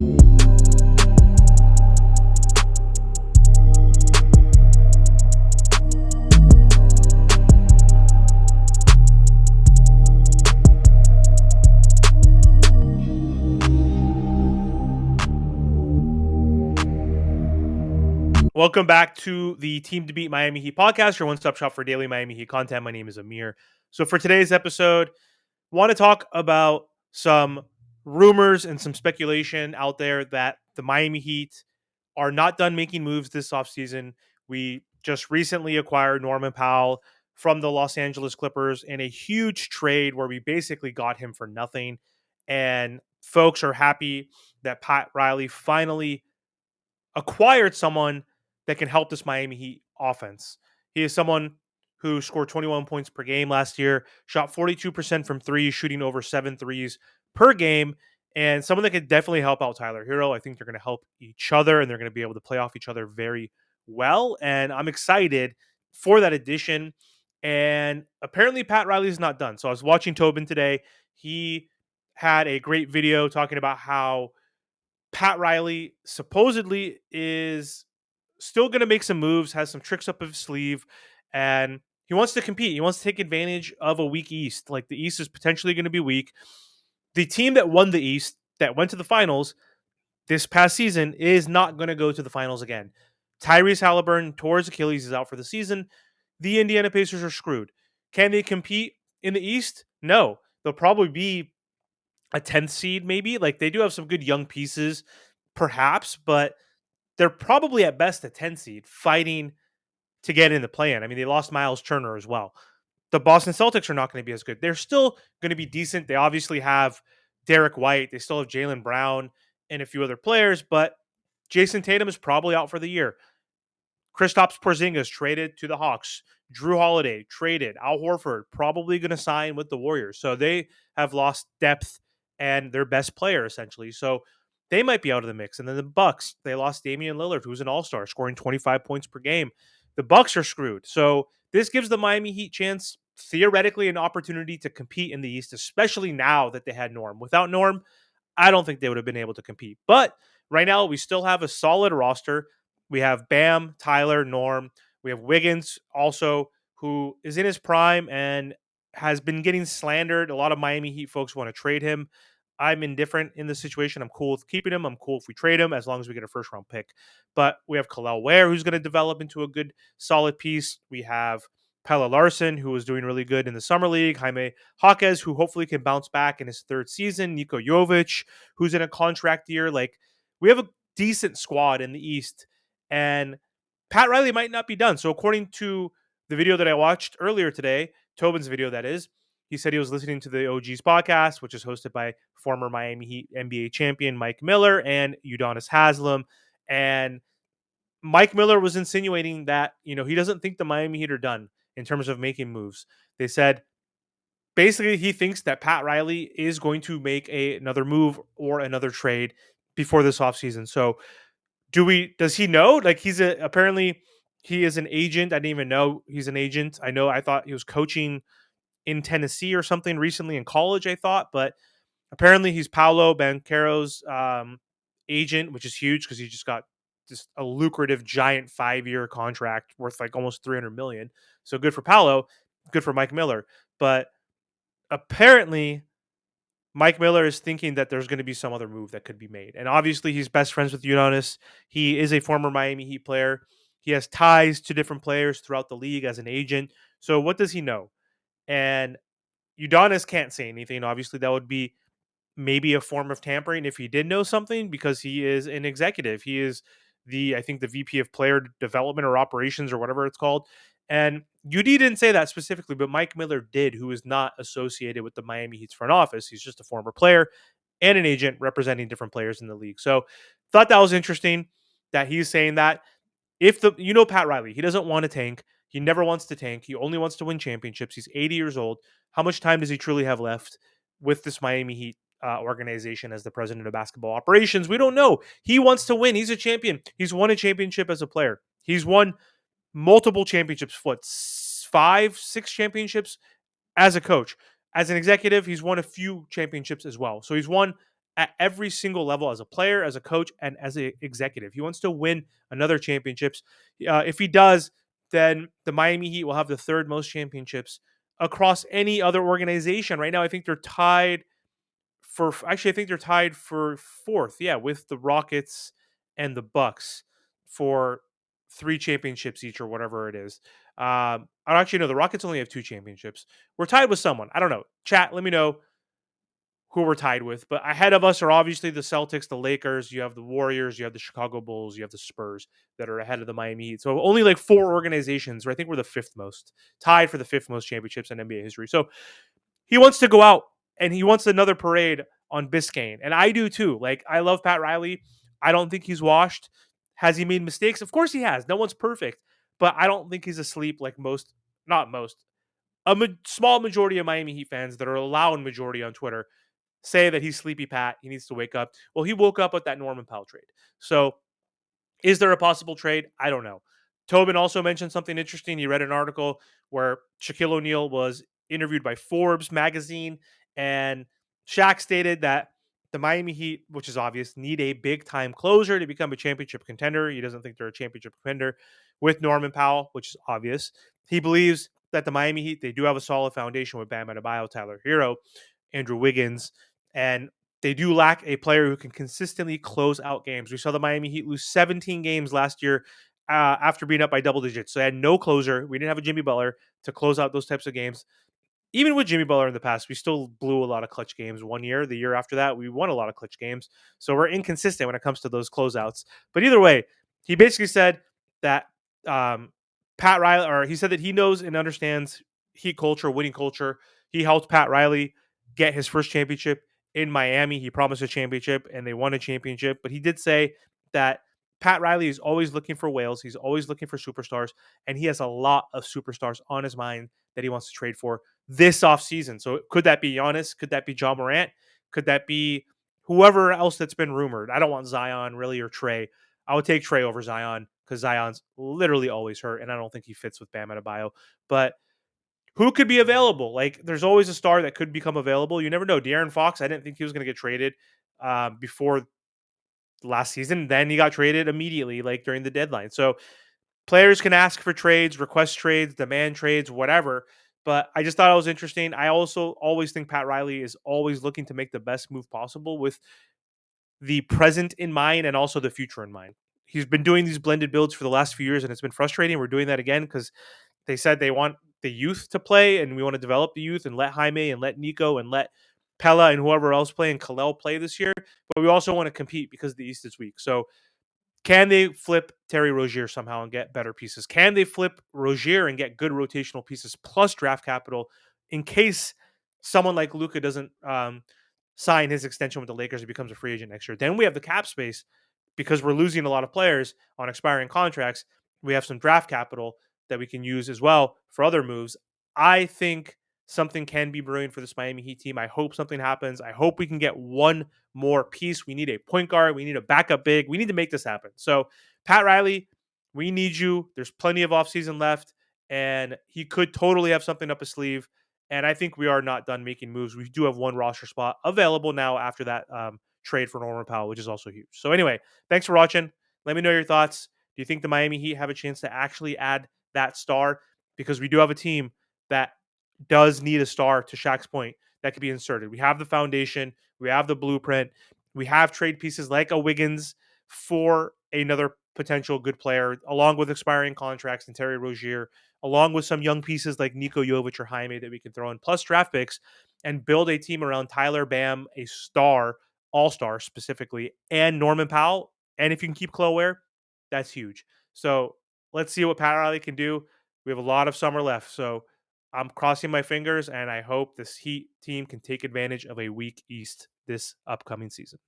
Welcome back to the Team to Beat Miami Heat podcast, your one-stop shop for daily Miami Heat content. My name is Amir. So for today's episode, want to talk about some rumors and some speculation out there that the Miami Heat are not done making moves this offseason. We just recently acquired Norman Powell from the Los Angeles Clippers in a huge trade where we basically got him for nothing. And folks are happy that Pat Riley finally acquired someone that can help this Miami Heat offense. He is someone who scored 21 points per game last year, shot 42% from three, shooting over 7 threes per game, and someone that could definitely help out Tyler Hero. I think they're going to help each other and they're going to be able to play off each other very well. And I'm excited for that addition. And apparently, Pat Riley's not done. So I was watching Tobin today. He had a great video talking about how Pat Riley supposedly is still going to make some moves, has some tricks up his sleeve, and he wants to compete. He wants to take advantage of a weak East. Like the East is potentially going to be weak. The team that won the East, that went to the finals this past season, is not going to go to the finals again. Tyrese Halliburton tore his Achilles, is out for the season. The Indiana Pacers are screwed. Can they compete in the East? No. They'll probably be a 10th seed, maybe. Like they do have some good young pieces, perhaps, but they're probably at best a 10 seed fighting to get in the play-in. I mean, they lost Miles Turner as well. The Boston Celtics are not going to be as good. They're still going to be decent. They obviously have Derek White. They still have Jaylen Brown and a few other players, but Jason Tatum is probably out for the year. Kristaps Porzingis traded to the Hawks. Drew Holiday traded. Al Horford probably going to sign with the Warriors. So they have lost depth and their best player essentially. So they might be out of the mix. And then the Bucks, they lost Damian Lillard, who's an all-star, scoring 25 points per game. The Bucks are screwed. So this gives the Miami Heat chance, theoretically, an opportunity to compete in the East, especially now that they had Norm. Without Norm, I don't think they would have been able to compete. But right now, we still have a solid roster. We have Bam, Tyler, Norm. We have Wiggins also, who is in his prime and has been getting slandered. A lot of Miami Heat folks want to trade him. I'm indifferent in this situation. I'm cool with keeping him. I'm cool if we trade him as long as we get a first round pick. But we have Khalil Ware, who's going to develop into a good, solid piece. We have Pella Larson, who was doing really good in the summer league. Jaime Jaquez, who hopefully can bounce back in his third season. Niko Jovic, who's in a contract year. Like, we have a decent squad in the East. And Pat Riley might not be done. So according to the video that I watched earlier today, Tobin's video that is, he said he was listening to the OG's podcast, which is hosted by former Miami Heat NBA champion Mike Miller and Udonis Haslem. And Mike Miller was insinuating that, he doesn't think the Miami Heat are done in terms of making moves. They said basically he thinks that Pat Riley is going to make another move or another trade before this offseason. So does he know? Like apparently he is an agent. I didn't even know he's an agent. I thought he was coaching in Tennessee or something recently in college, I thought, but apparently he's Paolo Banchero's agent, which is huge because he just got just a lucrative giant 5-year contract worth like almost 300 million. So good for Paolo, good for Mike Miller. But apparently Mike Miller is thinking that there's going to be some other move that could be made. And obviously, he's best friends with Udonis. He is a former Miami Heat player. He has ties to different players throughout the league as an agent. So, what does he know? And Udonis can't say anything. Obviously, that would be maybe a form of tampering if he did know something because he is an executive. He is I think the VP of player development or operations or whatever it's called. And UD didn't say that specifically, but Mike Miller did, who is not associated with the Miami Heat's front office. He's just a former player and an agent representing different players in the league. So thought that was interesting that he's saying that. Pat Riley, he doesn't want to tank. He never wants to tank. He only wants to win championships. He's 80 years old. How much time does he truly have left with this Miami Heat organization as the president of basketball operations? We don't know. He wants to win. He's a champion. He's won a championship as a player. He's won multiple championships. What, 5, 6 championships as a coach? As an executive, he's won a few championships as well. So he's won at every single level as a player, as a coach, and as an executive. He wants to win another championships. If he does, then the Miami Heat will have the third most championships across any other organization. Right now, I think they're tied for actually I think they're tied for fourth, yeah, with the Rockets and the Bucks for three championships each or whatever it is. I actually know the Rockets only have two championships. We're tied with someone. I don't know. Chat, let me know who we're tied with. But ahead of us are obviously the Celtics, the Lakers, you have the Warriors, you have the Chicago Bulls, you have the Spurs that are ahead of the Miami Heat. So only like four organizations, or I think we're the fifth most, tied for the fifth most championships in NBA history. So he wants to go out and he wants another parade on Biscayne. And I do too. Like, I love Pat Riley. I don't think he's washed. Has he made mistakes? Of course he has. No one's perfect. But I don't think he's asleep like most, not most, small majority of Miami Heat fans that are a loud majority on Twitter say that he's sleepy Pat. He needs to wake up. Well, he woke up with that Norman Powell trade. So is there a possible trade? I don't know. Tobin also mentioned something interesting. He read an article where Shaquille O'Neal was interviewed by Forbes magazine, and Shaq stated that the Miami Heat, which is obvious, need a big time closer to become a championship contender. He doesn't think they're a championship contender with Norman Powell, which is obvious. He believes that the Miami Heat, they do have a solid foundation with Bam Adebayo, Tyler Hero, Andrew Wiggins, and they do lack a player who can consistently close out games. We saw the Miami Heat lose 17 games last year after being up by double digits. So they had no closer. We didn't have a Jimmy Butler to close out those types of games. Even with Jimmy Butler in the past, we still blew a lot of clutch games. One year, the year after that, we won a lot of clutch games. So we're inconsistent when it comes to those closeouts. But either way, he basically said that um, Pat Riley, or he said that he knows and understands Heat culture, winning culture. He helped Pat Riley get his first championship in Miami. He promised a championship, and they won a championship. But he did say that Pat Riley is always looking for whales. He's always looking for superstars, and he has a lot of superstars on his mind that he wants to trade for this offseason. So could that be Giannis? Could that be John Morant? Could that be whoever else that's been rumored? I don't want Zion really or Trey. I would take Trey over Zion because Zion's literally always hurt, and I don't think he fits with Bam Adebayo. But who could be available? Like, there's always a star that could become available. You never know. De'Aaron Fox, I didn't think he was going to get traded before last season. Then he got traded immediately, like during the deadline. So players can ask for trades, request trades, demand trades, whatever. But I just thought it was interesting. I also always think Pat Riley is always looking to make the best move possible with the present in mind and also the future in mind. He's been doing these blended builds for the last few years, and it's been frustrating. We're doing that again because they said they want the youth to play, and we want to develop the youth and let Jaime and let Nico and let Pella and whoever else play and Kalel play this year. But we also want to compete because the East is weak. So can they flip Terry Rozier somehow and get better pieces? Can they flip Rozier and get good rotational pieces plus draft capital in case someone like Luka doesn't sign his extension with the Lakers and becomes a free agent next year? Then we have the cap space because we're losing a lot of players on expiring contracts. We have some draft capital that we can use as well for other moves. I think something can be brewing for this Miami Heat team. I hope something happens. I hope we can get one more piece. We need a point guard. We need a backup big. We need to make this happen. So, Pat Riley, we need you. There's plenty of offseason left, and he could totally have something up his sleeve. And I think we are not done making moves. We do have one roster spot available now after that trade for Norman Powell, which is also huge. So, anyway, thanks for watching. Let me know your thoughts. Do you think the Miami Heat have a chance to actually add that star? Because we do have a team that does need a star, to Shaq's point, that could be inserted. We have the foundation, we have the blueprint, we have trade pieces like a Wiggins for another potential good player, along with expiring contracts and Terry Rozier, along with some young pieces like Niko Jovic or Jaime that we can throw in, plus draft picks, and build a team around Tyler Bam, a star, all star specifically, and Norman Powell. And if you can keep Chloe Ware, that's huge. So let's see what Pat Riley can do. We have a lot of summer left. So I'm crossing my fingers, and I hope this Heat team can take advantage of a weak East this upcoming season.